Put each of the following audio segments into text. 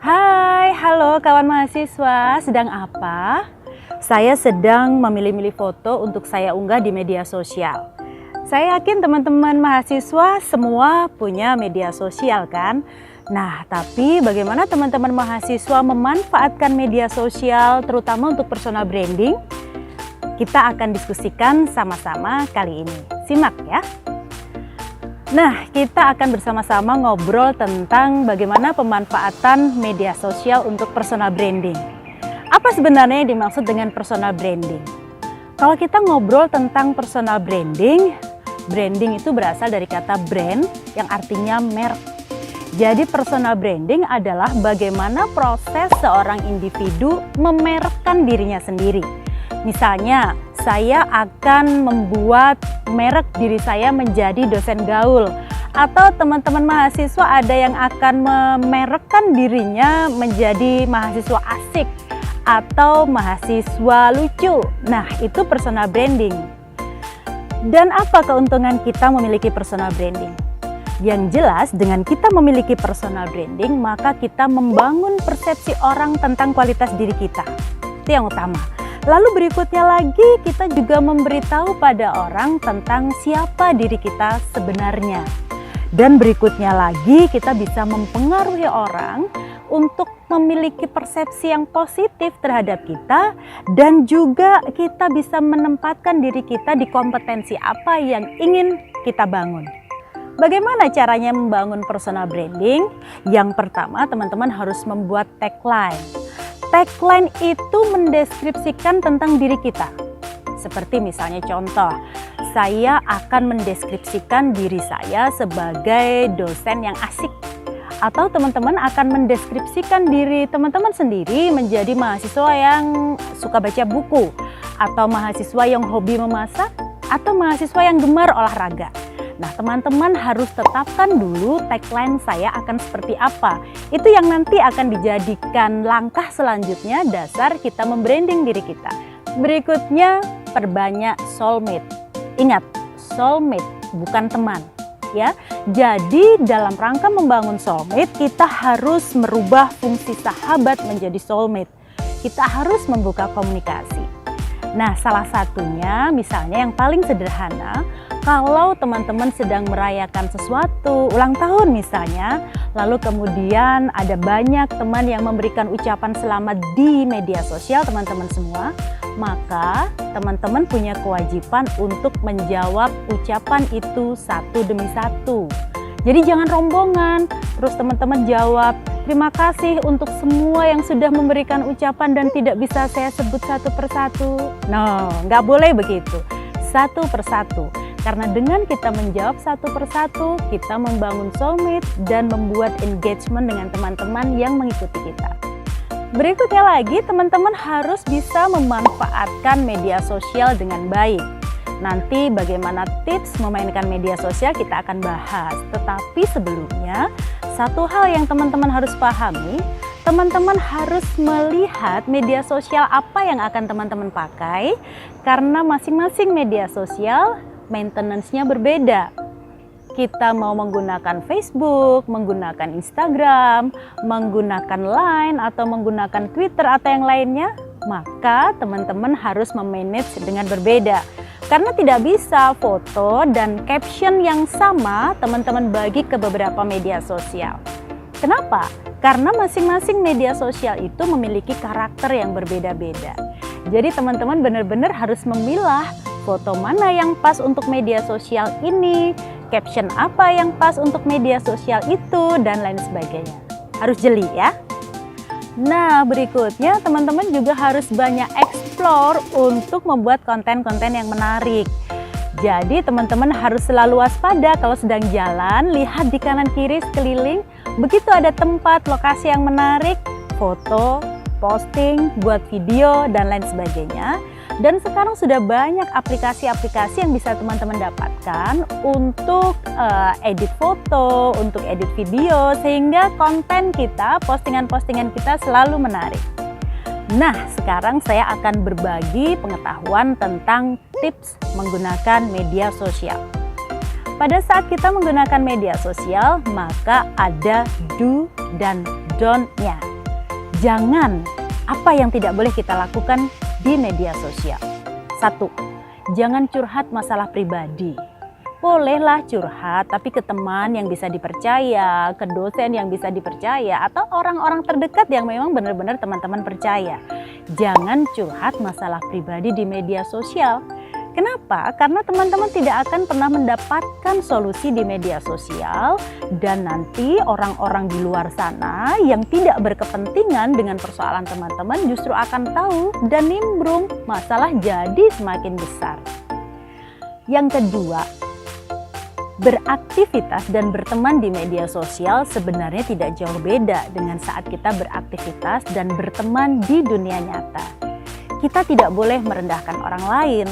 Hai, halo kawan mahasiswa, sedang apa? Saya sedang memilih-milih foto untuk saya unggah di media sosial. Saya yakin teman-teman mahasiswa semua punya media sosial kan? Nah, tapi bagaimana teman-teman mahasiswa memanfaatkan media sosial terutama untuk personal branding? Kita akan diskusikan sama-sama kali ini. Simak ya. Nah, kita akan bersama-sama ngobrol tentang bagaimana pemanfaatan media sosial untuk personal branding. Apa sebenarnya yang dimaksud dengan personal branding? Kalau kita ngobrol tentang personal branding, branding itu berasal dari kata brand yang artinya merek. Jadi personal branding adalah bagaimana proses seorang individu memerekkan dirinya sendiri. Misalnya, saya akan membuat merek diri saya menjadi dosen gaul, atau teman-teman mahasiswa ada yang akan memerekkan dirinya menjadi mahasiswa asik atau mahasiswa lucu. Nah, itu personal branding. Dan apa keuntungan kita memiliki personal branding? Yang jelas, dengan kita memiliki personal branding, maka kita membangun persepsi orang tentang kualitas diri kita. Itu yang utama. Lalu berikutnya lagi, kita juga memberitahu pada orang tentang siapa diri kita sebenarnya. Dan berikutnya lagi, kita bisa mempengaruhi orang untuk memiliki persepsi yang positif terhadap kita, dan juga kita bisa menempatkan diri kita di kompetensi apa yang ingin kita bangun. Bagaimana caranya membangun personal branding? Yang pertama, teman-teman harus membuat tagline. Tagline itu mendeskripsikan tentang diri kita. Seperti misalnya contoh, saya akan mendeskripsikan diri saya sebagai dosen yang asik. Atau teman-teman akan mendeskripsikan diri teman-teman sendiri menjadi mahasiswa yang suka baca buku, atau mahasiswa yang hobi memasak, atau mahasiswa yang gemar olahraga. Nah, teman-teman harus tetapkan dulu tagline saya akan seperti apa. Itu yang nanti akan dijadikan langkah selanjutnya dasar kita membranding diri kita. Berikutnya, perbanyak soulmate. Ingat, soulmate bukan teman. Ya, jadi dalam rangka membangun soulmate, kita harus merubah fungsi sahabat menjadi soulmate. Kita harus membuka komunikasi. Nah, salah satunya misalnya yang paling sederhana, kalau teman-teman sedang merayakan sesuatu, ulang tahun misalnya, lalu kemudian ada banyak teman yang memberikan ucapan selamat di media sosial teman-teman semua, maka teman-teman punya kewajiban untuk menjawab ucapan itu satu demi satu. Jadi jangan rombongan, terus teman-teman jawab, terima kasih untuk semua yang sudah memberikan ucapan dan tidak bisa saya sebut satu persatu. No, nggak boleh begitu, satu persatu. Karena dengan kita menjawab satu persatu, kita membangun soulmate dan membuat engagement dengan teman-teman yang mengikuti kita. Berikutnya lagi, teman-teman harus bisa memanfaatkan media sosial dengan baik. Nanti bagaimana tips memainkan media sosial kita akan bahas. Tetapi sebelumnya, satu hal yang teman-teman harus pahami, teman-teman harus melihat media sosial apa yang akan teman-teman pakai, karena masing-masing media sosial maintenance-nya berbeda. Kita mau menggunakan Facebook, menggunakan Instagram, menggunakan Line, atau menggunakan Twitter atau yang lainnya, maka teman-teman harus memanage dengan berbeda. Karena tidak bisa foto dan caption yang sama teman-teman bagi ke beberapa media sosial. Kenapa? Karena masing-masing media sosial itu memiliki karakter yang berbeda-beda. Jadi teman-teman benar-benar harus memilah foto mana yang pas untuk media sosial ini, caption apa yang pas untuk media sosial itu, dan lain sebagainya. Harus jeli ya. Nah, berikutnya teman-teman juga harus banyak explore untuk membuat konten-konten yang menarik. Jadi teman-teman harus selalu waspada kalau sedang jalan, lihat di kanan kiri sekeliling, begitu ada tempat, lokasi yang menarik, foto, posting, buat video, dan lain sebagainya. Dan sekarang sudah banyak aplikasi-aplikasi yang bisa teman-teman dapatkan untuk edit foto, untuk edit video, sehingga konten kita, postingan-postingan kita selalu menarik. Nah, sekarang saya akan berbagi pengetahuan tentang tips menggunakan media sosial. Pada saat kita menggunakan media sosial, maka ada do dan don't-nya. Jangan, apa yang tidak boleh kita lakukan di media sosial? 1. Jangan curhat masalah pribadi. Bolehlah curhat, tapi ke teman yang bisa dipercaya, ke dosen yang bisa dipercaya, atau orang-orang terdekat yang memang benar-benar teman-teman percaya. Jangan curhat masalah pribadi di media sosial. Kenapa? Karena teman-teman tidak akan pernah mendapatkan solusi di media sosial, dan nanti orang-orang di luar sana yang tidak berkepentingan dengan persoalan teman-teman justru akan tahu dan nimbrung, masalah jadi semakin besar. Yang kedua, beraktivitas dan berteman di media sosial sebenarnya tidak jauh beda dengan saat kita beraktivitas dan berteman di dunia nyata. Kita tidak boleh merendahkan orang lain,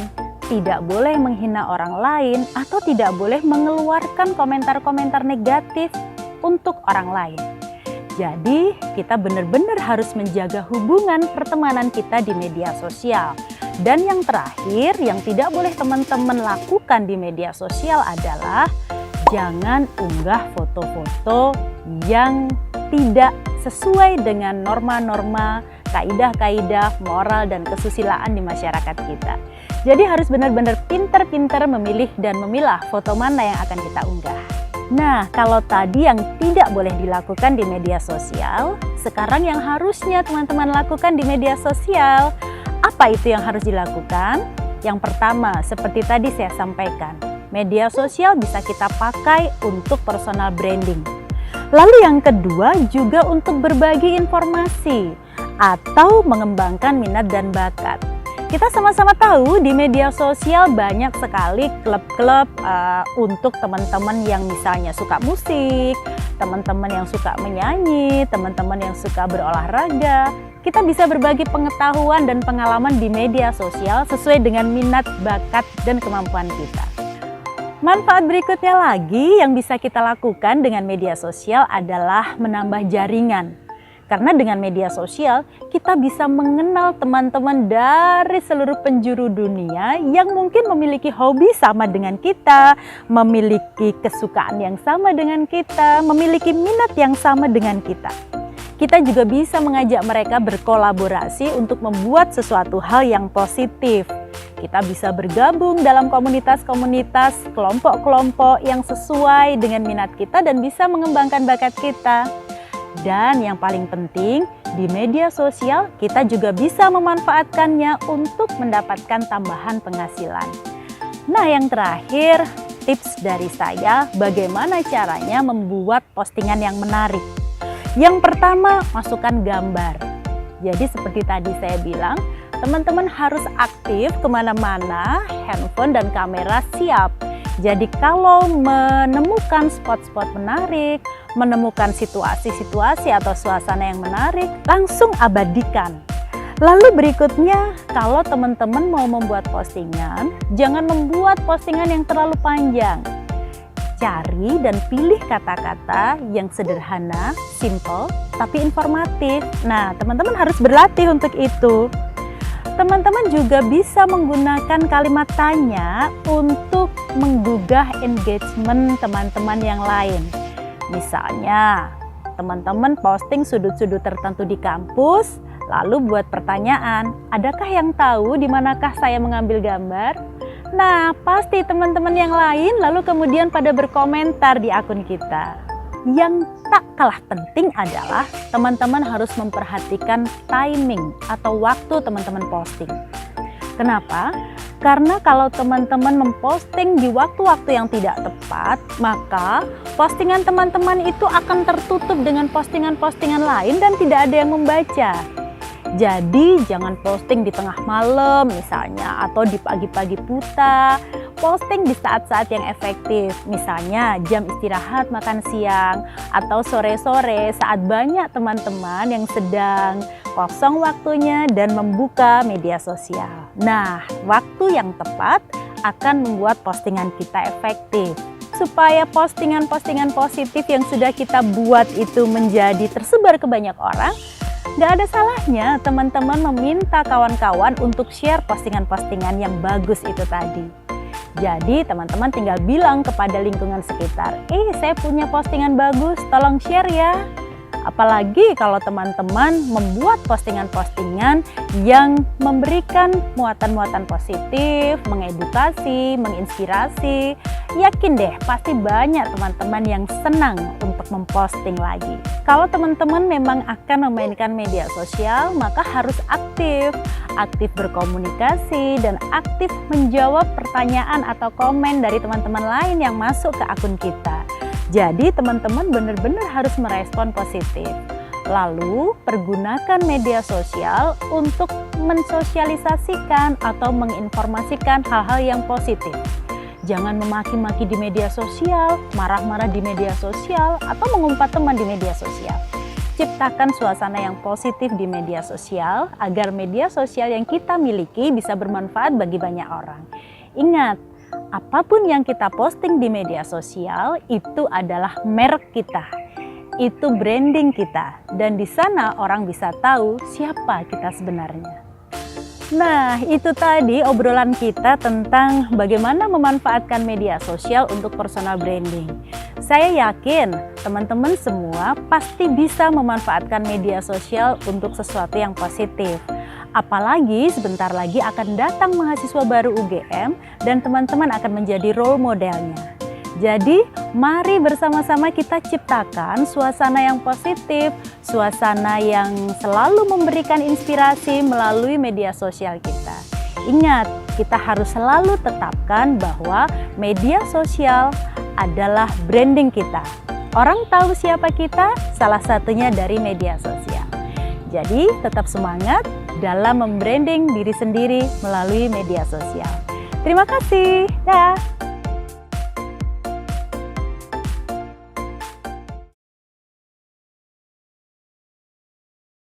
tidak boleh menghina orang lain, atau tidak boleh mengeluarkan komentar-komentar negatif untuk orang lain. Jadi, kita benar-benar harus menjaga hubungan pertemanan kita di media sosial. Dan yang terakhir, yang tidak boleh teman-teman lakukan di media sosial adalah jangan unggah foto-foto yang tidak sesuai dengan norma-norma, kaidah-kaidah, moral, dan kesusilaan di masyarakat kita. Jadi harus benar-benar pintar-pintar memilih dan memilah foto mana yang akan kita unggah. Nah, kalau tadi yang tidak boleh dilakukan di media sosial, sekarang yang harusnya teman-teman lakukan di media sosial, apa itu yang harus dilakukan? Yang pertama, seperti tadi saya sampaikan, media sosial bisa kita pakai untuk personal branding. Lalu yang kedua juga untuk berbagi informasi atau mengembangkan minat dan bakat. Kita sama-sama tahu di media sosial banyak sekali klub-klub untuk teman-teman yang misalnya suka musik, teman-teman yang suka menyanyi, teman-teman yang suka berolahraga. Kita bisa berbagi pengetahuan dan pengalaman di media sosial sesuai dengan minat, bakat, dan kemampuan kita. Manfaat berikutnya lagi yang bisa kita lakukan dengan media sosial adalah menambah jaringan. Karena dengan media sosial, kita bisa mengenal teman-teman dari seluruh penjuru dunia yang mungkin memiliki hobi sama dengan kita, memiliki kesukaan yang sama dengan kita, memiliki minat yang sama dengan kita. Kita juga bisa mengajak mereka berkolaborasi untuk membuat sesuatu hal yang positif. Kita bisa bergabung dalam komunitas-komunitas, kelompok-kelompok yang sesuai dengan minat kita dan bisa mengembangkan bakat kita. Dan yang paling penting, di media sosial kita juga bisa memanfaatkannya untuk mendapatkan tambahan penghasilan. Nah, yang terakhir, tips dari saya bagaimana caranya membuat postingan yang menarik. Yang pertama, masukkan gambar. Jadi seperti tadi saya bilang, teman-teman harus aktif kemana-mana, handphone dan kamera siap. Jadi kalau menemukan spot-spot menarik, menemukan situasi-situasi atau suasana yang menarik, langsung abadikan. Lalu berikutnya, kalau teman-teman mau membuat postingan, jangan membuat postingan yang terlalu panjang. Cari dan pilih kata-kata yang sederhana, simple, tapi informatif. Nah, teman-teman harus berlatih untuk itu. Teman-teman juga bisa menggunakan kalimat tanya untuk menggugah engagement teman-teman yang lain. Misalnya, teman-teman posting sudut-sudut tertentu di kampus, lalu buat pertanyaan, adakah yang tahu di manakah saya mengambil gambar? Nah, pasti teman-teman yang lain lalu kemudian pada berkomentar di akun kita. Yang tak kalah penting adalah teman-teman harus memperhatikan timing atau waktu teman-teman posting. Kenapa? Karena kalau teman-teman memposting di waktu-waktu yang tidak tepat, maka postingan teman-teman itu akan tertutup dengan postingan-postingan lain dan tidak ada yang membaca. Jadi jangan posting di tengah malam misalnya, atau di pagi-pagi buta. Posting di saat-saat yang efektif, misalnya jam istirahat makan siang, atau sore-sore saat banyak teman-teman yang sedang kosong waktunya dan membuka media sosial. Nah, waktu yang tepat akan membuat postingan kita efektif. Supaya postingan-postingan positif yang sudah kita buat itu menjadi tersebar ke banyak orang, nggak ada salahnya teman-teman meminta kawan-kawan untuk share postingan-postingan yang bagus itu tadi. Jadi teman-teman tinggal bilang kepada lingkungan sekitar, saya punya postingan bagus, tolong share ya. Apalagi kalau teman-teman membuat postingan-postingan yang memberikan muatan-muatan positif, mengedukasi, menginspirasi. Yakin deh, pasti banyak teman-teman yang senang untuk memposting lagi. Kalau teman-teman memang akan memainkan media sosial, maka harus aktif berkomunikasi dan aktif menjawab pertanyaan atau komen dari teman-teman lain yang masuk ke akun kita. Jadi teman-teman benar-benar harus merespon positif. Lalu pergunakan media sosial untuk mensosialisasikan atau menginformasikan hal-hal yang positif. Jangan memaki-maki di media sosial, marah-marah di media sosial, atau mengumpat teman di media sosial. Ciptakan suasana yang positif di media sosial agar media sosial yang kita miliki bisa bermanfaat bagi banyak orang. Ingat, apapun yang kita posting di media sosial itu adalah merek kita. Itu branding kita, dan di sana orang bisa tahu siapa kita sebenarnya. Nah, itu tadi obrolan kita tentang bagaimana memanfaatkan media sosial untuk personal branding. Saya yakin teman-teman semua pasti bisa memanfaatkan media sosial untuk sesuatu yang positif. Apalagi sebentar lagi akan datang mahasiswa baru UGM dan teman-teman akan menjadi role modelnya. Jadi, mari bersama-sama kita ciptakan suasana yang positif, suasana yang selalu memberikan inspirasi melalui media sosial kita. Ingat, kita harus selalu tetapkan bahwa media sosial adalah branding kita. Orang tahu siapa kita, salah satunya dari media sosial. Jadi, tetap semangat dalam membranding diri sendiri melalui media sosial. Terima kasih. Dah.